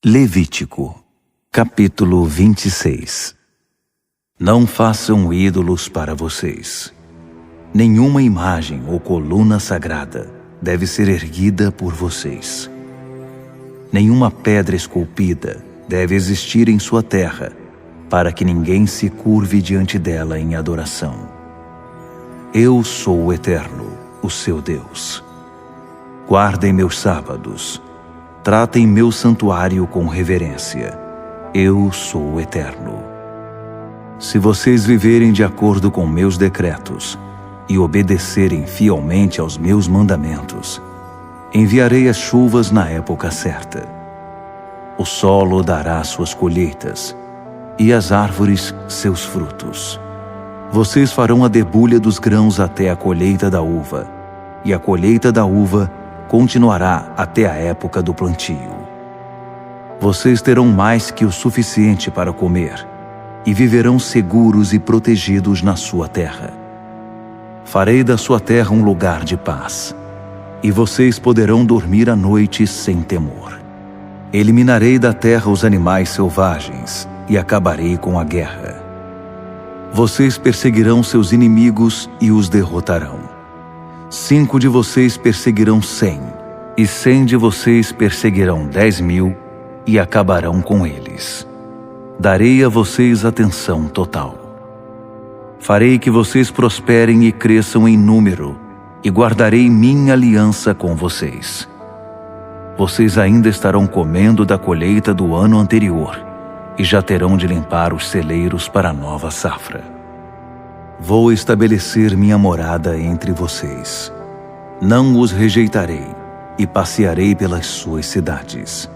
Levítico, capítulo 26. Não façam ídolos para vocês. Nenhuma imagem ou coluna sagrada deve ser erguida por vocês. Nenhuma pedra esculpida deve existir em sua terra, para que ninguém se curve diante dela em adoração. Eu sou o Eterno, o seu Deus. Guardem meus sábados. Tratem meu santuário com reverência. Eu sou o Eterno. Se vocês viverem de acordo com meus decretos e obedecerem fielmente aos meus mandamentos, enviarei as chuvas na época certa. O solo dará suas colheitas e as árvores seus frutos. Vocês farão a debulha dos grãos até a colheita da uva, e a colheita da uva continuará até a época do plantio. Vocês terão mais que o suficiente para comer e viverão seguros e protegidos na sua terra. Farei da sua terra um lugar de paz, e vocês poderão dormir à noite sem temor. Eliminarei da terra os animais selvagens e acabarei com a guerra. Vocês perseguirão seus inimigos e os derrotarão. 5 de vocês perseguirão 100, e 100 de vocês perseguirão 10.000 e acabarão com eles. Darei a vocês atenção total. Farei que vocês prosperem e cresçam em número, e guardarei minha aliança com vocês. Vocês ainda estarão comendo da colheita do ano anterior, e já terão de limpar os celeiros para a nova safra. Vou estabelecer minha morada entre vocês. Não os rejeitarei e passearei pelas suas cidades.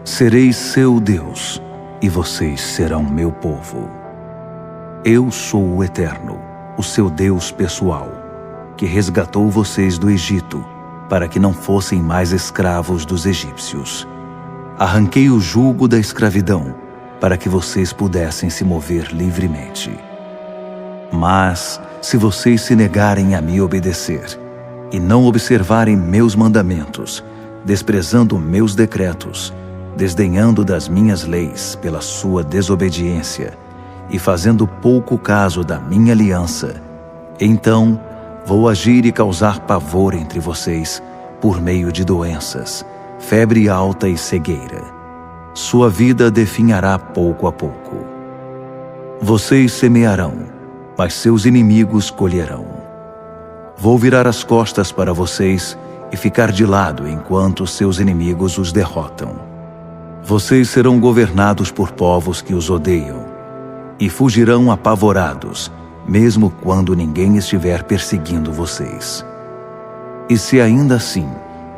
Serei seu Deus e vocês serão meu povo. Eu sou o Eterno, o seu Deus pessoal, que resgatou vocês do Egito para que não fossem mais escravos dos egípcios. Arranquei o jugo da escravidão para que vocês pudessem se mover livremente. Mas, se vocês se negarem a me obedecer e não observarem meus mandamentos, desprezando meus decretos, desdenhando das minhas leis pela sua desobediência e fazendo pouco caso da minha aliança, então vou agir e causar pavor entre vocês por meio de doenças, febre alta e cegueira. Sua vida definhará pouco a pouco. Vocês semearão, mas seus inimigos colherão. Vou virar as costas para vocês e ficar de lado enquanto seus inimigos os derrotam. Vocês serão governados por povos que os odeiam e fugirão apavorados, mesmo quando ninguém estiver perseguindo vocês. E se ainda assim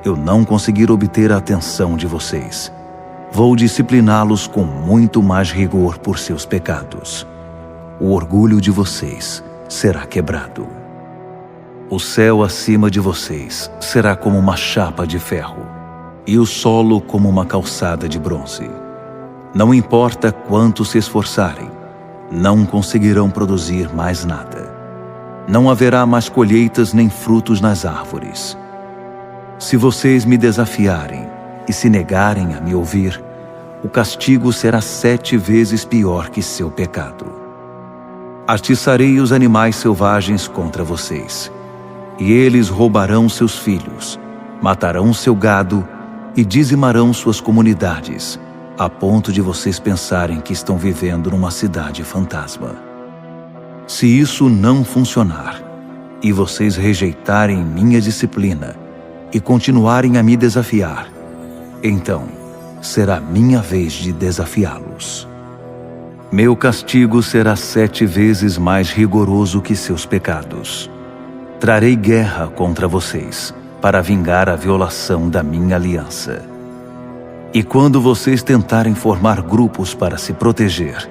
eu não conseguir obter a atenção de vocês, vou discipliná-los com muito mais rigor por seus pecados. O orgulho de vocês será quebrado. O céu acima de vocês será como uma chapa de ferro, e o solo como uma calçada de bronze. Não importa quanto se esforçarem, não conseguirão produzir mais nada. Não haverá mais colheitas nem frutos nas árvores. Se vocês me desafiarem e se negarem a me ouvir, o castigo será 7 vezes pior que seu pecado. Atiçarei os animais selvagens contra vocês, e eles roubarão seus filhos, matarão seu gado e dizimarão suas comunidades, a ponto de vocês pensarem que estão vivendo numa cidade fantasma. Se isso não funcionar, e vocês rejeitarem minha disciplina e continuarem a me desafiar, então será minha vez de desafiá-los. Meu castigo será 7 vezes mais rigoroso que seus pecados. Trarei guerra contra vocês, para vingar a violação da minha aliança. E quando vocês tentarem formar grupos para se proteger,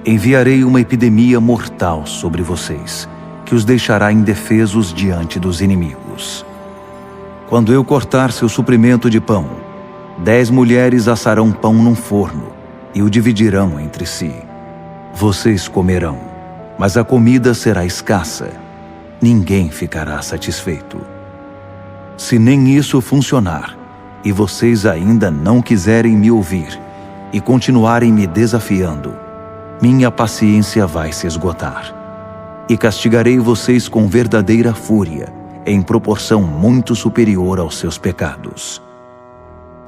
enviarei uma epidemia mortal sobre vocês, que os deixará indefesos diante dos inimigos. Quando eu cortar seu suprimento de pão, 10 mulheres assarão pão num forno e o dividirão entre si. Vocês comerão, mas a comida será escassa. Ninguém ficará satisfeito. Se nem isso funcionar, e vocês ainda não quiserem me ouvir e continuarem me desafiando, minha paciência vai se esgotar. E castigarei vocês com verdadeira fúria, em proporção muito superior aos seus pecados.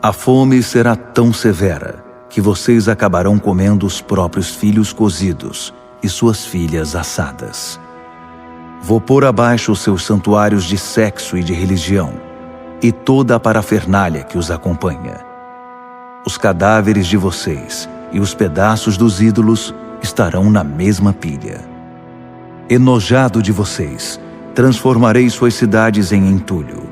A fome será tão severa que vocês acabarão comendo os próprios filhos cozidos e suas filhas assadas. Vou pôr abaixo os seus santuários de sexo e de religião, e toda a parafernália que os acompanha. Os cadáveres de vocês e os pedaços dos ídolos estarão na mesma pilha. Enojado de vocês, transformarei suas cidades em entulho.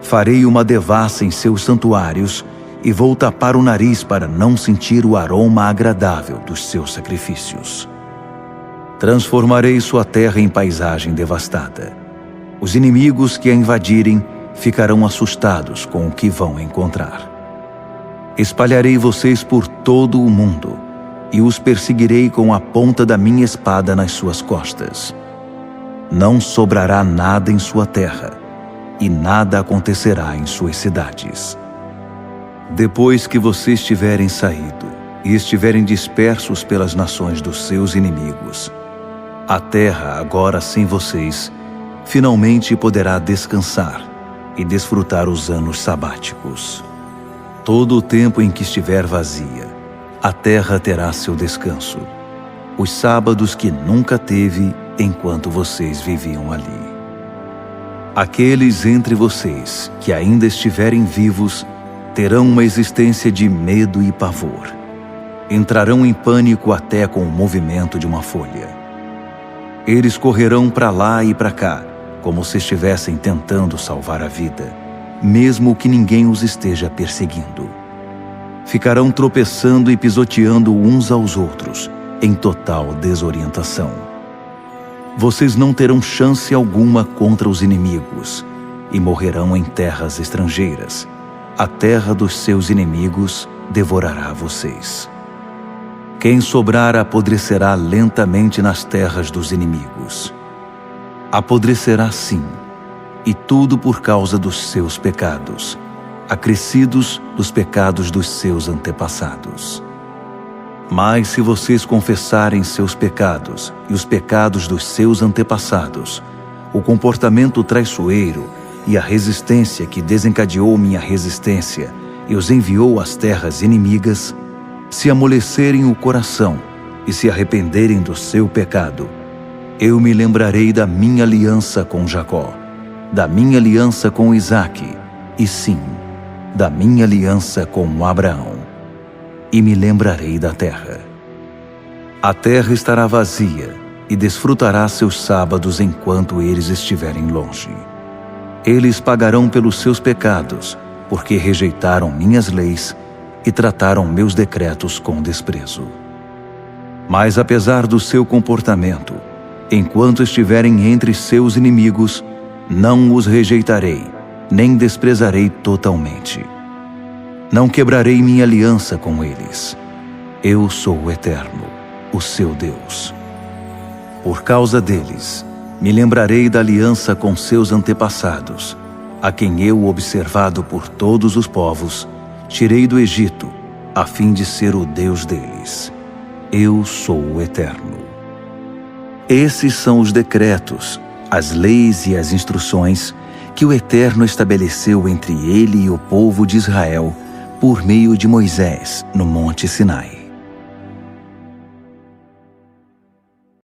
Farei uma devassa em seus santuários e vou tapar o nariz para não sentir o aroma agradável dos seus sacrifícios. Transformarei sua terra em paisagem devastada. Os inimigos que a invadirem ficarão assustados com o que vão encontrar. Espalharei vocês por todo o mundo e os perseguirei com a ponta da minha espada nas suas costas. Não sobrará nada em sua terra, e nada acontecerá em suas cidades. Depois que vocês tiverem saído e estiverem dispersos pelas nações dos seus inimigos, a terra, agora sem vocês, finalmente poderá descansar e desfrutar os anos sabáticos. Todo o tempo em que estiver vazia, a terra terá seu descanso, os sábados que nunca teve enquanto vocês viviam ali. Aqueles entre vocês que ainda estiverem vivos terão uma existência de medo e pavor. Entrarão em pânico até com o movimento de uma folha. Eles correrão para lá e para cá, como se estivessem tentando salvar a vida, mesmo que ninguém os esteja perseguindo. Ficarão tropeçando e pisoteando uns aos outros, em total desorientação. Vocês não terão chance alguma contra os inimigos e morrerão em terras estrangeiras. A terra dos seus inimigos devorará vocês. Quem sobrar apodrecerá lentamente nas terras dos inimigos. Apodrecerá sim, e tudo por causa dos seus pecados, acrescidos dos pecados dos seus antepassados. Mas se vocês confessarem seus pecados e os pecados dos seus antepassados, o comportamento traiçoeiro e a resistência que desencadeou minha resistência e os enviou às terras inimigas, se amolecerem o coração e se arrependerem do seu pecado, eu me lembrarei da minha aliança com Jacó, da minha aliança com Isaque, e sim, da minha aliança com Abraão, e me lembrarei da terra. A terra estará vazia e desfrutará seus sábados enquanto eles estiverem longe. Eles pagarão pelos seus pecados, porque rejeitaram minhas leis e trataram meus decretos com desprezo. Mas apesar do seu comportamento, enquanto estiverem entre seus inimigos, não os rejeitarei, nem desprezarei totalmente. Não quebrarei minha aliança com eles. Eu sou o Eterno, o seu Deus. Por causa deles, me lembrarei da aliança com seus antepassados, a quem eu, observado por todos os povos, tirei do Egito, a fim de ser o Deus deles. Eu sou o Eterno. Esses são os decretos, as leis e as instruções que o Eterno estabeleceu entre ele e o povo de Israel por meio de Moisés no Monte Sinai.